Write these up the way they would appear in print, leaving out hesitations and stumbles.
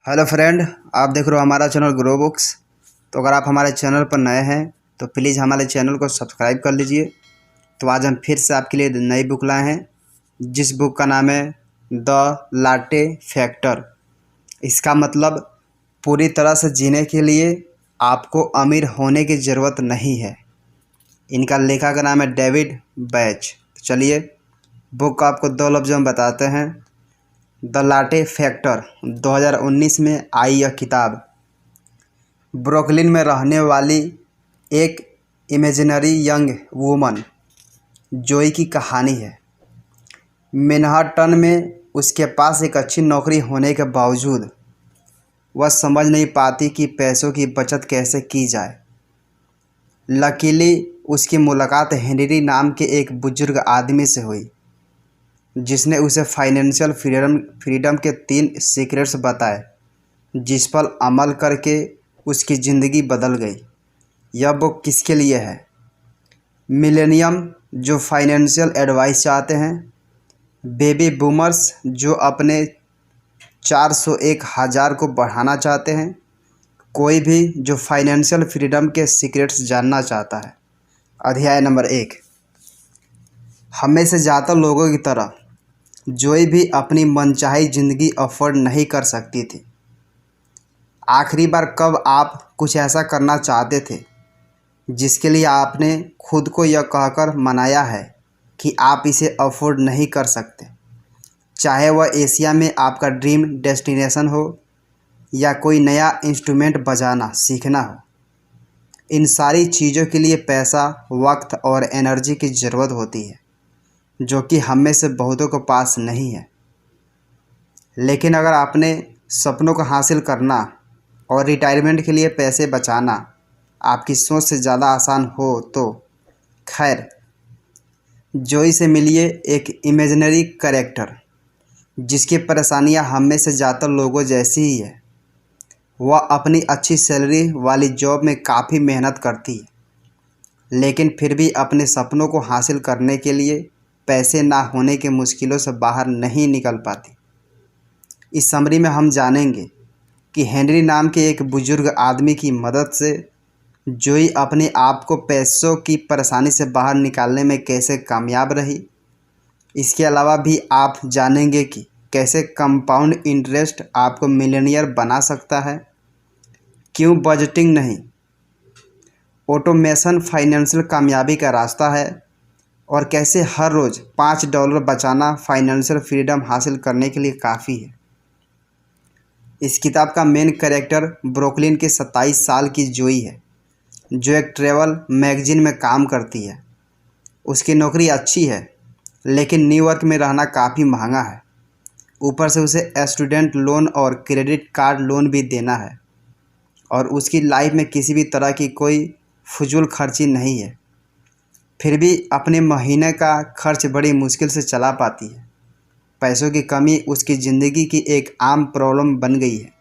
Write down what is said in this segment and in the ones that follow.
Hello friend, आप देख रहे हो हमारा चैनल ग्रो बुक्स। तो अगर आप हमारे चैनल पर नए हैं तो प्लीज़ हमारे चैनल को सब्सक्राइब कर लीजिए। तो आज हम फिर से आपके लिए नई बुक लाए हैं, जिस बुक का नाम है द लाटे फैक्टर। इसका मतलब पूरी तरह से जीने के लिए आपको अमीर होने की ज़रूरत नहीं है। इनका लेखक का नाम है डेविड बैच। तो चलिए बुक का आपको दो लफ्ज़ों में बताते हैं। द लाटे फैक्टर 2019 में आई यह किताब ब्रुकलिन में रहने वाली एक इमेजिनरी यंग वूमन जोई की कहानी है। मैनहट्टन में उसके पास एक अच्छी नौकरी होने के बावजूद वह समझ नहीं पाती कि पैसों की बचत कैसे की जाए। लकीली उसकी मुलाकात हेनरी नाम के एक बुजुर्ग आदमी से हुई, जिसने उसे फाइनेंशियल फ्रीडम के 3 सीक्रेट्स बताए, जिस पर अमल करके उसकी ज़िंदगी बदल गई। यह बुक किसके लिए है? मिलेनियम जो फाइनेंशियल एडवाइस चाहते हैं, बेबी बूमर्स जो अपने 401,000 को बढ़ाना चाहते हैं, कोई भी जो फाइनेंशियल फ्रीडम के सीक्रेट्स जानना चाहता है। अध्याय नंबर 1। हमें से ज़्यादा लोगों की तरह जोई भी अपनी मनचाही ज़िंदगी अफोर्ड नहीं कर सकती थी। आखिरी बार कब आप कुछ ऐसा करना चाहते थे जिसके लिए आपने खुद को यह कहकर मनाया है कि आप इसे अफोर्ड नहीं कर सकते? चाहे वह एशिया में आपका ड्रीम डेस्टिनेशन हो या कोई नया इंस्ट्रूमेंट बजाना सीखना हो, इन सारी चीज़ों के लिए पैसा, वक्त और एनर्जी की ज़रूरत होती है, जो कि हम में से बहुतों के पास नहीं है। लेकिन अगर आपने सपनों को हासिल करना और रिटायरमेंट के लिए पैसे बचाना आपकी सोच से ज़्यादा आसान हो तो खैर, जोई से मिलिए, एक इमेजिनरी कैरेक्टर जिसकी परेशानियां हम में से ज़्यादातर लोगों जैसी ही है। वह अपनी अच्छी सैलरी वाली जॉब में काफ़ी मेहनत करती है, लेकिन फिर भी अपने सपनों को हासिल करने के लिए पैसे ना होने के मुश्किलों से बाहर नहीं निकल पाती। इस समरी में हम जानेंगे कि हेनरी नाम के एक बुजुर्ग आदमी की मदद से जोई अपने आप को पैसों की परेशानी से बाहर निकालने में कैसे कामयाब रही। इसके अलावा भी आप जानेंगे कि कैसे कंपाउंड इंटरेस्ट आपको मिलियनियर बना सकता है, क्यों बजटिंग नहीं, ऑटोमेशन फाइनेंशियल कामयाबी का रास्ता है, और कैसे हर रोज़ $5 बचाना फाइनेंशियल फ्रीडम हासिल करने के लिए काफ़ी है। इस किताब का मेन कैरेक्टर ब्रुकलिन की 27 साल की जोई है, जो एक ट्रैवल मैगजीन में काम करती है। उसकी नौकरी अच्छी है, लेकिन न्यूयॉर्क में रहना काफ़ी महंगा है। ऊपर से उसे स्टूडेंट लोन और क्रेडिट कार्ड लोन भी देना है, और उसकी लाइफ में किसी भी तरह की कोई फजूल खर्ची नहीं है। फिर भी अपने महीने का खर्च बड़ी मुश्किल से चला पाती है। पैसों की कमी उसकी ज़िंदगी की एक आम प्रॉब्लम बन गई है।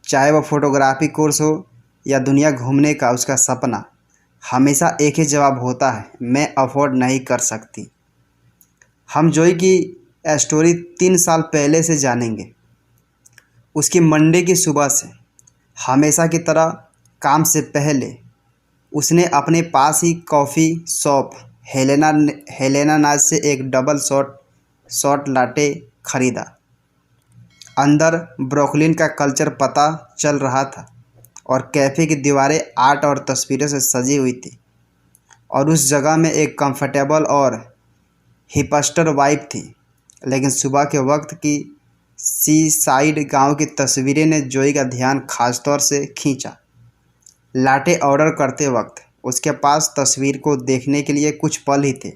चाहे वह फोटोग्राफी कोर्स हो या दुनिया घूमने का उसका सपना, हमेशा एक ही जवाब होता है, मैं अफोर्ड नहीं कर सकती। हम जोई की स्टोरी 3 साल पहले से जानेंगे। उसकी मंडे की सुबह से हमेशा की तरह काम से पहले उसने अपने पास ही कॉफ़ी शॉप हेलेना नाज से एक डबल शॉट लाटे खरीदा। अंदर ब्रुकलिन का कल्चर पता चल रहा था, और कैफ़े की दीवारें आर्ट और तस्वीरों से सजी हुई थी, और उस जगह में एक कंफर्टेबल और हिपस्टर वाइब थी। लेकिन सुबह के वक्त की सी साइड गाँव की तस्वीरें ने जोई का ध्यान खासतौर से खींचा। लाटे ऑर्डर करते वक्त उसके पास तस्वीर को देखने के लिए कुछ पल ही थे,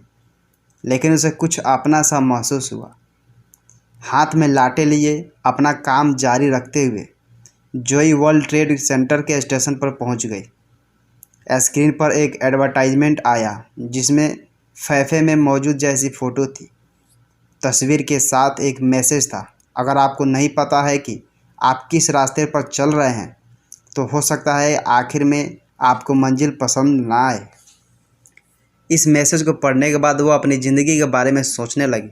लेकिन उसे कुछ अपना सा महसूस हुआ। हाथ में लाटे लिए अपना काम जारी रखते हुए जोई वर्ल्ड ट्रेड सेंटर के स्टेशन पर पहुंच गई। स्क्रीन पर एक एडवर्टाइजमेंट आया, जिसमें फैफे में मौजूद जैसी फ़ोटो थी। तस्वीर के साथ एक मैसेज था, अगर आपको नहीं पता है कि आप किस रास्ते पर चल रहे हैं तो हो सकता है आखिर में आपको मंजिल पसंद ना आए। इस मैसेज को पढ़ने के बाद वो अपनी ज़िंदगी के बारे में सोचने लगी।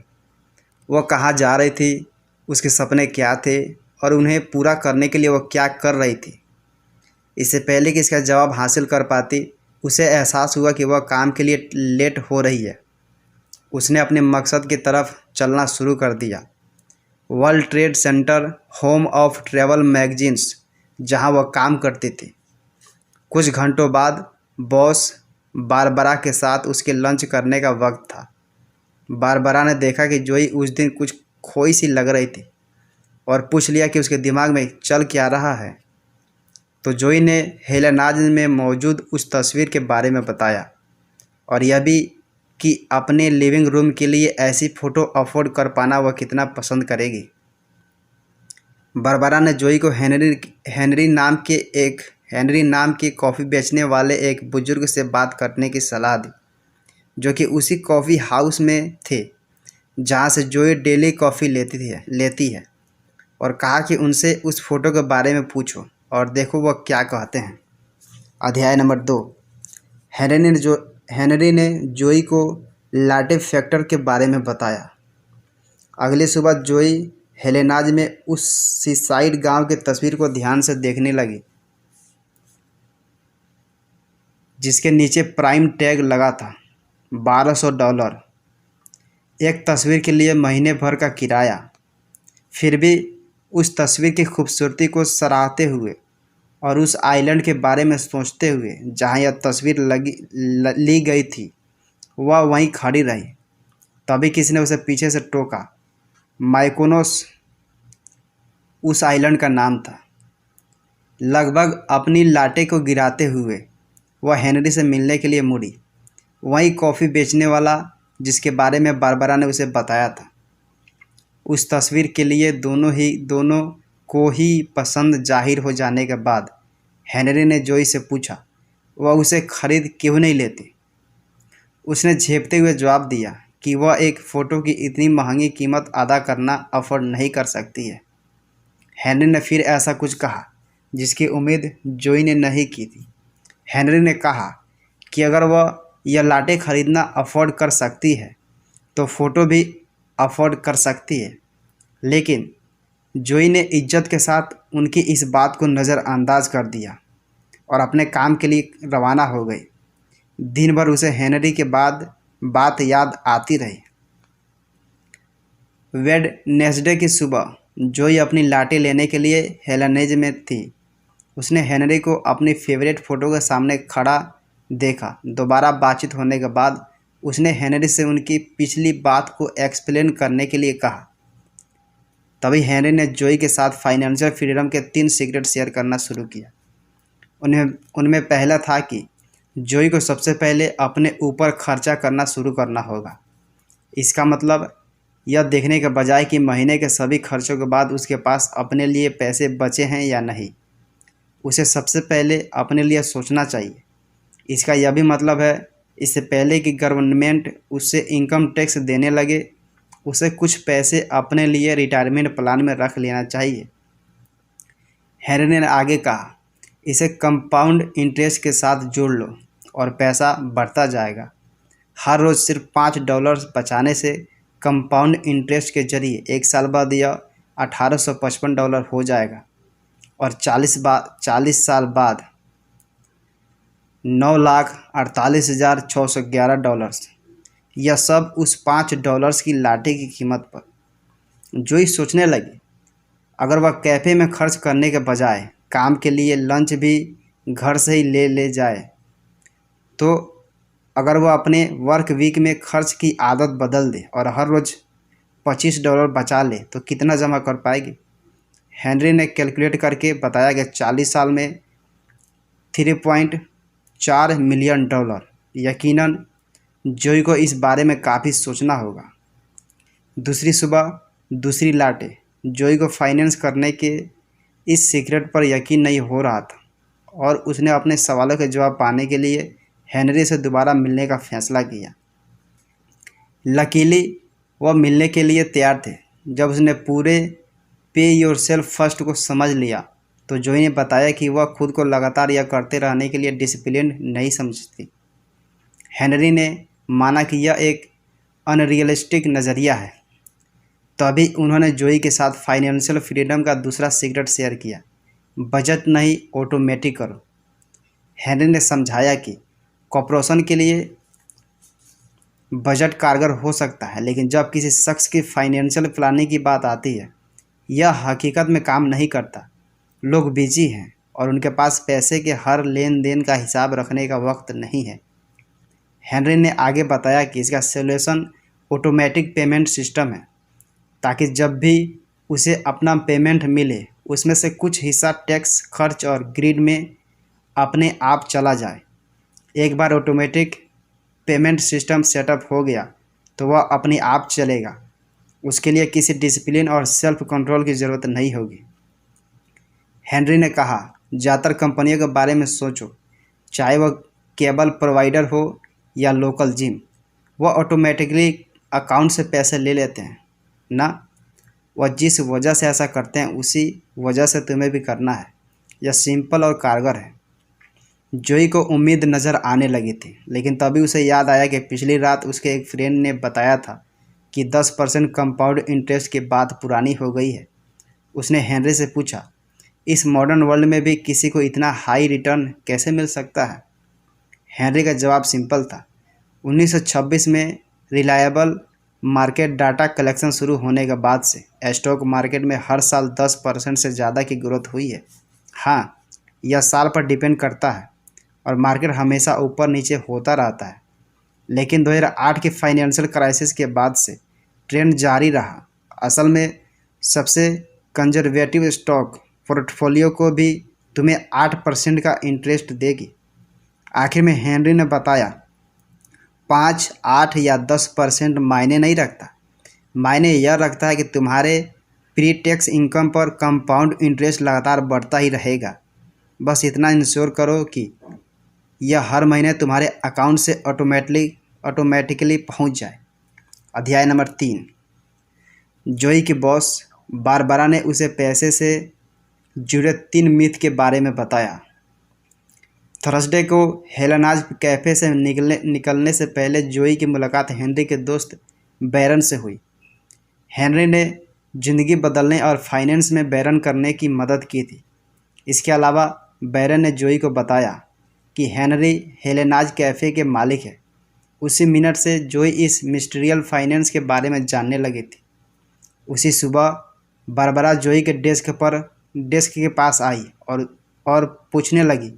वो कहाँ जा रही थी, उसके सपने क्या थे, और उन्हें पूरा करने के लिए वो क्या कर रही थी। इससे पहले कि इसका जवाब हासिल कर पाती, उसे एहसास हुआ कि वह काम के लिए लेट हो रही है। उसने अपने मकसद की तरफ चलना शुरू कर दिया, world trade centre, home of travel magazines, जहां वह काम करती थी। कुछ घंटों बाद बॉस बारबरा के साथ उसके लंच करने का वक्त था। बारबरा ने देखा कि जोई उस दिन कुछ खोई सी लग रही थी और पूछ लिया कि उसके दिमाग में चल क्या रहा है। तो जोई ने हेलेनाज में मौजूद उस तस्वीर के बारे में बताया और यह भी कि अपने लिविंग रूम के लिए ऐसी फ़ोटो अफोर्ड कर पाना वह कितना पसंद करेगी। बारबरा ने जोई को हेनरी नाम के कॉफ़ी बेचने वाले एक बुजुर्ग से बात करने की सलाह दी, जो कि उसी कॉफ़ी हाउस में थे जहाँ से जोई डेली कॉफ़ी लेती है और कहा कि उनसे उस फ़ोटो के बारे में पूछो और देखो वह क्या कहते हैं। अध्याय नंबर 2। हेनरी ने जोई को लाटे फैक्टर के बारे में बताया। अगली सुबह जोई हेलेनाज में उस सीसाइड गांव की तस्वीर को ध्यान से देखने लगी, जिसके नीचे प्राइम टैग लगा था, $1200, एक तस्वीर के लिए महीने भर का किराया। फिर भी उस तस्वीर की खूबसूरती को सराहते हुए और उस आइलैंड के बारे में सोचते हुए जहाँ यह तस्वीर ली गई थी, वह वहीं खड़ी रही। तभी किसी ने उसे पीछे से टोका। माइकोनोस उस आइलैंड का नाम था। लगभग अपनी लाटे को गिराते हुए वह हेनरी से मिलने के लिए मुड़ी। वही कॉफ़ी बेचने वाला जिसके बारे में बारबरा ने उसे बताया था। उस तस्वीर के लिए दोनों को ही पसंद जाहिर हो जाने के बाद हेनरी ने जोई से पूछा वह उसे खरीद क्यों नहीं लेती। उसने झेपते हुए जवाब दिया कि वह एक फ़ोटो की इतनी महंगी कीमत अदा करना अफोर्ड नहीं कर सकती है। हेनरी ने फिर ऐसा कुछ कहा जिसकी उम्मीद जोई ने नहीं की थी। हेनरी ने कहा कि अगर वह यह लाटे खरीदना अफोर्ड कर सकती है तो फ़ोटो भी अफोर्ड कर सकती है। लेकिन जोई ने इज्जत के साथ उनकी इस बात को नज़रअंदाज कर दिया और अपने काम के लिए रवाना हो गई। दिन भर उसे हेनरी के बाद बात याद आती रही। वेडनेसडे की सुबह जोई अपनी लाठी लेने के लिए हेलेनेज में थी। उसने हेनरी को अपनी फेवरेट फ़ोटो के सामने खड़ा देखा। दोबारा बातचीत होने के बाद उसने हेनरी से उनकी पिछली बात को एक्सप्लेन करने के लिए कहा। तभी हेनरी ने जोई के साथ फाइनेंशियल फ्रीडम के 3 सीक्रेट शेयर करना शुरू किया। उनमें पहला था कि जोई को सबसे पहले अपने ऊपर खर्चा करना शुरू करना होगा। इसका मतलब यह देखने के बजाय कि महीने के सभी खर्चों के बाद उसके पास अपने लिए पैसे बचे हैं या नहीं, उसे सबसे पहले अपने लिए सोचना चाहिए। इसका यह भी मतलब है इससे पहले कि गवर्नमेंट उससे इनकम टैक्स देने लगे, उसे कुछ पैसे अपने लिए रिटायरमेंट प्लान में रख लेना चाहिए। हेनरी ने आगे कहा, इसे कंपाउंड इंटरेस्ट के साथ जोड़ लो और पैसा बढ़ता जाएगा। हर रोज़ सिर्फ $5 बचाने से कंपाउंड इंटरेस्ट के जरिए 1 साल बाद यह $1855 हो जाएगा और 40 साल बाद $9,48,611। यह सब उस $5 की लाठी की कीमत पर। जोई सोचने लगी, अगर वह कैफ़े में खर्च करने के बजाय काम के लिए लंच भी घर से ही ले जाए, तो अगर वह अपने वर्क वीक में खर्च की आदत बदल दे और हर रोज़ $25 बचा ले तो कितना जमा कर पाएगी। हेनरी ने कैलकुलेट करके बताया कि 40 साल में $3.4 मिलियन। यकीनन जोई को इस बारे में काफ़ी सोचना होगा। दूसरी सुबह दूसरी लाटे। जोई को फाइनेंस करने के इस सीक्रेट पर यकीन नहीं हो रहा था और उसने अपने सवालों के जवाब पाने के लिए हेनरी से दोबारा मिलने का फैसला किया। लकीली वह मिलने के लिए तैयार थे। जब उसने पूरे पे योरसेल्फ फर्स्ट को समझ लिया तो जोई ने बताया कि वह खुद को लगातार यह करते रहने के लिए डिसिप्लिन नहीं समझती। हेनरी ने माना कि यह एक अनरियलिस्टिक नज़रिया है। तभी उन्होंने जोई के साथ फाइनेंशियल फ्रीडम का दूसरा सीक्रेट शेयर किया, बजट नहीं ऑटोमेटिक करो। हेनरी ने समझाया कि कॉर्पोरेशन के लिए बजट कारगर हो सकता है, लेकिन जब किसी शख्स की फाइनेंशियल प्लानिंग की बात आती है, यह हकीकत में काम नहीं करता। लोग बिजी हैं और उनके पास पैसे के हर लेन देन का हिसाब रखने का वक्त नहीं है। हेनरी ने आगे बताया कि इसका सॉल्यूशन ऑटोमेटिक पेमेंट सिस्टम है, ताकि जब भी उसे अपना पेमेंट मिले उसमें से कुछ हिस्सा टैक्स, खर्च और ग्रिड में अपने आप चला जाए। एक बार ऑटोमेटिक पेमेंट सिस्टम सेटअप हो गया तो वह अपने आप चलेगा। उसके लिए किसी डिसिप्लिन और सेल्फ कंट्रोल की ज़रूरत नहीं होगी। हेनरी ने कहा, ज़्यादातर कंपनियों के बारे में सोचो, चाहे वह केबल प्रोवाइडर हो या लोकल जिम, वह ऑटोमेटिकली अकाउंट से पैसे ले लेते हैं ना। वह जिस वजह से ऐसा करते हैं उसी वजह से तुम्हें भी करना है। यह सिंपल और कारगर है। जोई को उम्मीद नज़र आने लगी थी, लेकिन तभी उसे याद आया कि पिछली रात उसके एक फ्रेंड ने बताया था कि 10% कंपाउंड इंटरेस्ट की बात पुरानी हो गई है। उसने हेनरी से पूछा, इस मॉडर्न वर्ल्ड में भी किसी को इतना हाई रिटर्न कैसे मिल सकता है? हेनरी का जवाब सिंपल था। 1926 में रिलायबल मार्केट डाटा कलेक्शन शुरू होने के बाद से स्टॉक मार्केट में हर साल 10% से ज़्यादा की ग्रोथ हुई है। हाँ, यह साल पर डिपेंड करता है और मार्केट हमेशा ऊपर नीचे होता रहता है, लेकिन 2008 की फाइनेंशियल क्राइसिस के बाद से ट्रेंड जारी रहा। असल में सबसे कंजर्वेटिव स्टॉक पोर्टफोलियो को भी तुम्हें 8% का इंटरेस्ट देगी। आखिर में हेनरी ने बताया, 5, 8 या 10% मायने नहीं रखता। मायने यह रखता है कि तुम्हारे प्री टैक्स इनकम पर कंपाउंड इंटरेस्ट लगातार बढ़ता ही रहेगा। बस इतना इंश्योर करो कि यह हर महीने तुम्हारे अकाउंट से ऑटोमेटिकली पहुंच जाए। अध्याय नंबर 3। जोई की बॉस बारबरा ने उसे पैसे से जुड़े 3 मिथ के बारे में बताया। थर्सडे को हेलेनाज कैफ़े से निकलने से पहले जोई की मुलाकात हेनरी के दोस्त बैरन से हुई। हेनरी ने ज़िंदगी बदलने और फाइनेंस में बैरन करने की मदद की थी। इसके अलावा बैरन ने जोई को बताया कि हेनरी हेलेनाज कैफ़े के मालिक है। उसी मिनट से जोई इस मिस्टीरियल फाइनेंस के बारे में जानने लगी थी। उसी सुबह बारबरा जोई के डेस्क के पास आई और पूछने लगी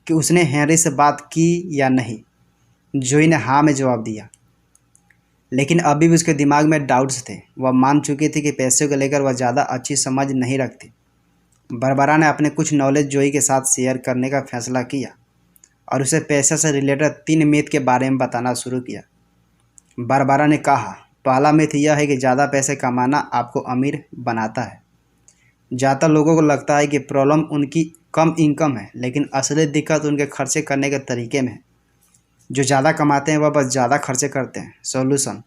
कि उसने हेनरी से बात की या नहीं। जोई ने हाँ में जवाब दिया, लेकिन अभी भी उसके दिमाग में डाउट्स थे। वह मान चुकी थी कि पैसों को लेकर वह ज़्यादा अच्छी समझ नहीं रखती। बारबरा ने अपने कुछ नॉलेज जोई के साथ शेयर करने का फैसला किया और उसे पैसे से रिलेटेड 3 मिथ के बारे में बताना शुरू किया। बारबरा ने कहा, पहला मिथ यह है कि ज़्यादा पैसे कमाना आपको अमीर बनाता है। ज़्यादातर लोगों को लगता है कि प्रॉब्लम उनकी कम इनकम है, लेकिन असली दिक्कत उनके खर्चे करने के तरीके में है। जो ज़्यादा कमाते हैं वह बस ज़्यादा खर्चे करते हैं। सॉल्यूशन,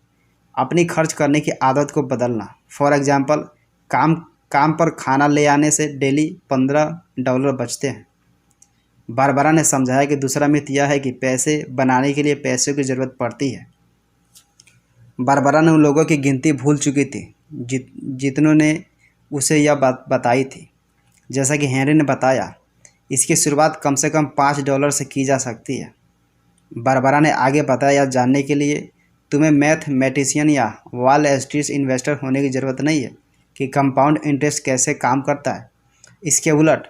अपनी खर्च करने की आदत को बदलना। फॉर एग्जांपल, काम पर खाना ले आने से डेली $15 बचते हैं। बारबरा ने समझाया कि दूसरा मिथ यह है कि पैसे बनाने के लिए पैसों की ज़रूरत पड़ती है। बारबरा ने उन लोगों की गिनती भूल चुकी थी जितनों ने उसे यह बात बताई थी। जैसा कि हेनरी ने बताया, इसकी शुरुआत कम से कम $5 से की जा सकती है। बारबरा ने आगे बताया, यह जानने के लिए तुम्हें मैथमेटिशियन या वॉल स्ट्रीट इन्वेस्टर होने की ज़रूरत नहीं है कि कंपाउंड इंटरेस्ट कैसे काम करता है। इसके उलट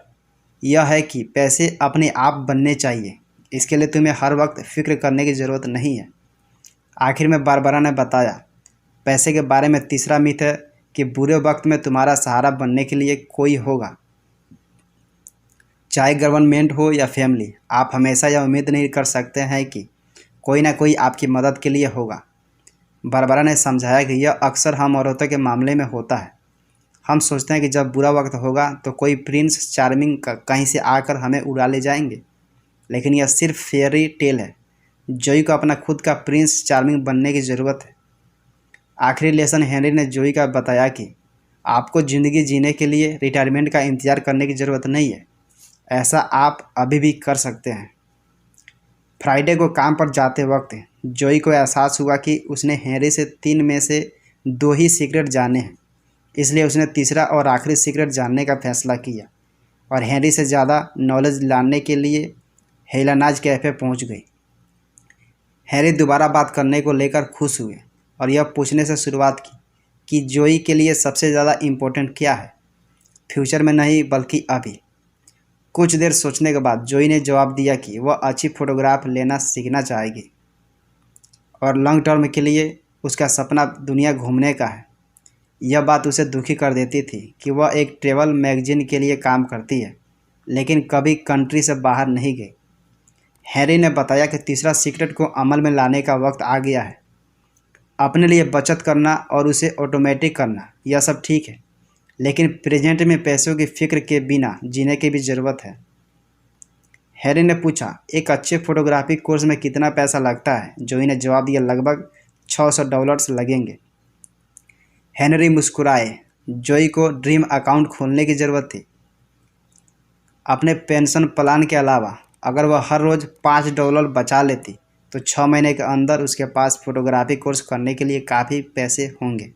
यह है कि पैसे अपने आप बनने चाहिए। इसके लिए तुम्हें हर वक्त फ़िक्र करने की ज़रूरत नहीं है। आखिर में बारबरा ने बताया, पैसे के बारे में तीसरा मिथ है कि बुरे वक्त में तुम्हारा सहारा बनने के लिए कोई होगा, चाहे गवर्नमेंट हो या फैमिली। आप हमेशा यह उम्मीद नहीं कर सकते हैं कि कोई ना कोई आपकी मदद के लिए होगा। बारबरा ने समझाया कि यह अक्सर हम औरतों के मामले में होता है। हम सोचते हैं कि जब बुरा वक्त होगा तो कोई प्रिंस चार्मिंग कहीं से आकर हमें उड़ा ले जाएंगे, लेकिन यह सिर्फ फेयरी टेल है। जोई को अपना खुद का प्रिंस चार्मिंग बनने की ज़रूरत है। आखिरी लेसन हेनरी ने जोई का बताया कि आपको ज़िंदगी जीने के लिए रिटायरमेंट का इंतज़ार करने की ज़रूरत नहीं है। ऐसा आप अभी भी कर सकते हैं। फ्राइडे को काम पर जाते वक्त जोई को एहसास हुआ कि उसने हेनरी से 3 में से 2 ही सीक्रेट जाने हैं। इसलिए उसने तीसरा और आखिरी सीक्रेट जानने का फैसला किया और हेनरी से ज़्यादा नॉलेज लाने के लिए हेलेनाज कैफ़े पहुंच गई। हैरी दोबारा बात करने को लेकर खुश हुए और यह पूछने से शुरुआत की कि जोई के लिए सबसे ज़्यादा इम्पोर्टेंट क्या है, फ्यूचर में नहीं बल्कि अभी। कुछ देर सोचने के बाद जोई ने जवाब दिया कि वह अच्छी फ़ोटोग्राफ लेना सीखना चाहेगी और लॉन्ग टर्म के लिए उसका सपना दुनिया घूमने का है। यह बात उसे दुखी कर देती थी कि वह एक ट्रैवल मैगजीन के लिए काम करती है लेकिन कभी कंट्री से बाहर नहीं गई। हैरी ने बताया कि तीसरा सीक्रेट को अमल में लाने का वक्त आ गया है। अपने लिए बचत करना और उसे ऑटोमेटिक करना, यह सब ठीक है, लेकिन प्रेजेंट में पैसों की फिक्र के बिना जीने की भी ज़रूरत है। हैरी ने पूछा, एक अच्छे फोटोग्राफी कोर्स में कितना पैसा लगता है? जोई ने जवाब दिया, लगभग $600 लगेंगे। हेनरी मुस्कुराए। जोई को ड्रीम अकाउंट खोलने की ज़रूरत थी। अपने पेंशन प्लान के अलावा अगर वह हर रोज़ $5 बचा लेती तो 6 महीने के अंदर उसके पास फोटोग्राफी कोर्स करने के लिए काफ़ी पैसे होंगे।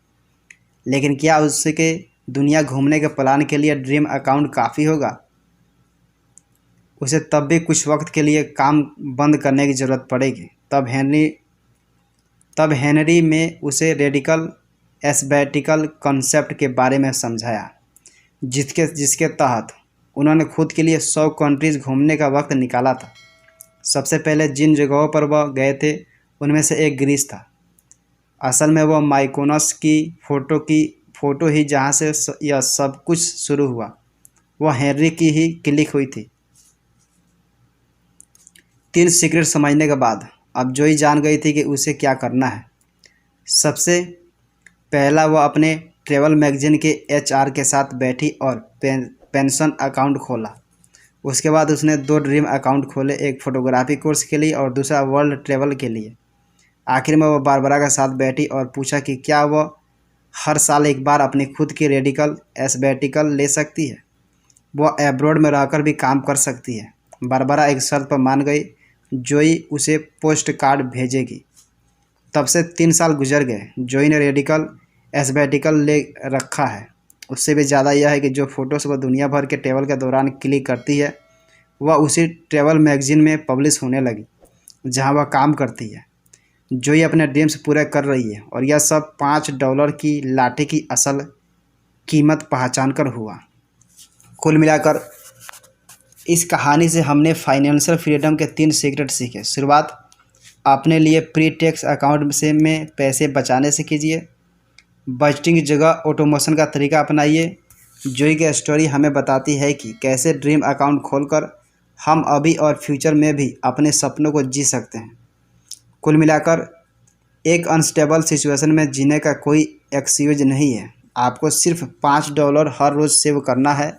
लेकिन क्या उसके दुनिया घूमने के प्लान के लिए ड्रीम अकाउंट काफ़ी होगा? उसे तब भी कुछ वक्त के लिए काम बंद करने की ज़रूरत पड़ेगी। तब हेनरी में उसे रेडिकल एस्बैटिकल कॉन्सेप्ट के बारे में समझाया, जिसके तहत उन्होंने खुद के लिए 100 कंट्रीज़ घूमने का वक्त निकाला था। सबसे पहले जिन जगहों पर वह गए थे उनमें से एक ग्रीस था। असल में वह माइकोनस की फ़ोटो ही जहाँ से यह सब कुछ शुरू हुआ, वह हेनरी की ही क्लिक हुई थी। 3 सीक्रेट समझने के बाद अब जोई जान गई थी कि उसे क्या करना है। सबसे पहला, वह अपने ट्रैवल मैगजीन के HR के साथ बैठी और पेंशन अकाउंट खोला। उसके बाद उसने 2 ड्रीम अकाउंट खोले, एक फ़ोटोग्राफी कोर्स के लिए और दूसरा वर्ल्ड ट्रैवल के लिए। आखिर में वह बारबरा के साथ बैठी और पूछा कि क्या वह हर साल एक बार अपनी खुद की रेडिकल एस्बैटिकल ले सकती है। वह एब्रॉड में रहकर भी काम कर सकती है। बारबरा एक शर्त पर मान गई, जोई उसे पोस्ट कार्ड भेजेगी। तब से 3 साल गुजर गए। जोई ने रेडिकल एस्बैटिकल ले रखा है। उससे भी ज़्यादा यह है कि जो फ़ोटोज़ वह दुनिया भर के ट्रैवल के दौरान क्लिक करती है वह उसी ट्रैवल मैगजीन में पब्लिश होने लगी जहां वह काम करती है। जोई अपने ड्रीम्स पूरे कर रही है और यह सब $5 की लाठी की असल कीमत पहचान कर हुआ। कुल मिलाकर इस कहानी से हमने फाइनेंशियल फ्रीडम के 3 सीक्रेट सीखे। शुरुआत अपने लिए प्री टैक्स अकाउंट से में पैसे बचाने से कीजिए। बजटिंग की जगह ऑटोमेशन का तरीका अपनाइए। जोई की स्टोरी हमें बताती है कि कैसे ड्रीम अकाउंट खोलकर हम अभी और फ्यूचर में भी अपने सपनों को जी सकते हैं। कुल मिलाकर एक अनस्टेबल सिचुएशन में जीने का कोई एक्सक्यूज नहीं है। आपको सिर्फ $5 हर रोज़ सेव करना है,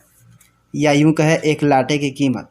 या यूँ कहे एक लाटे की कीमत।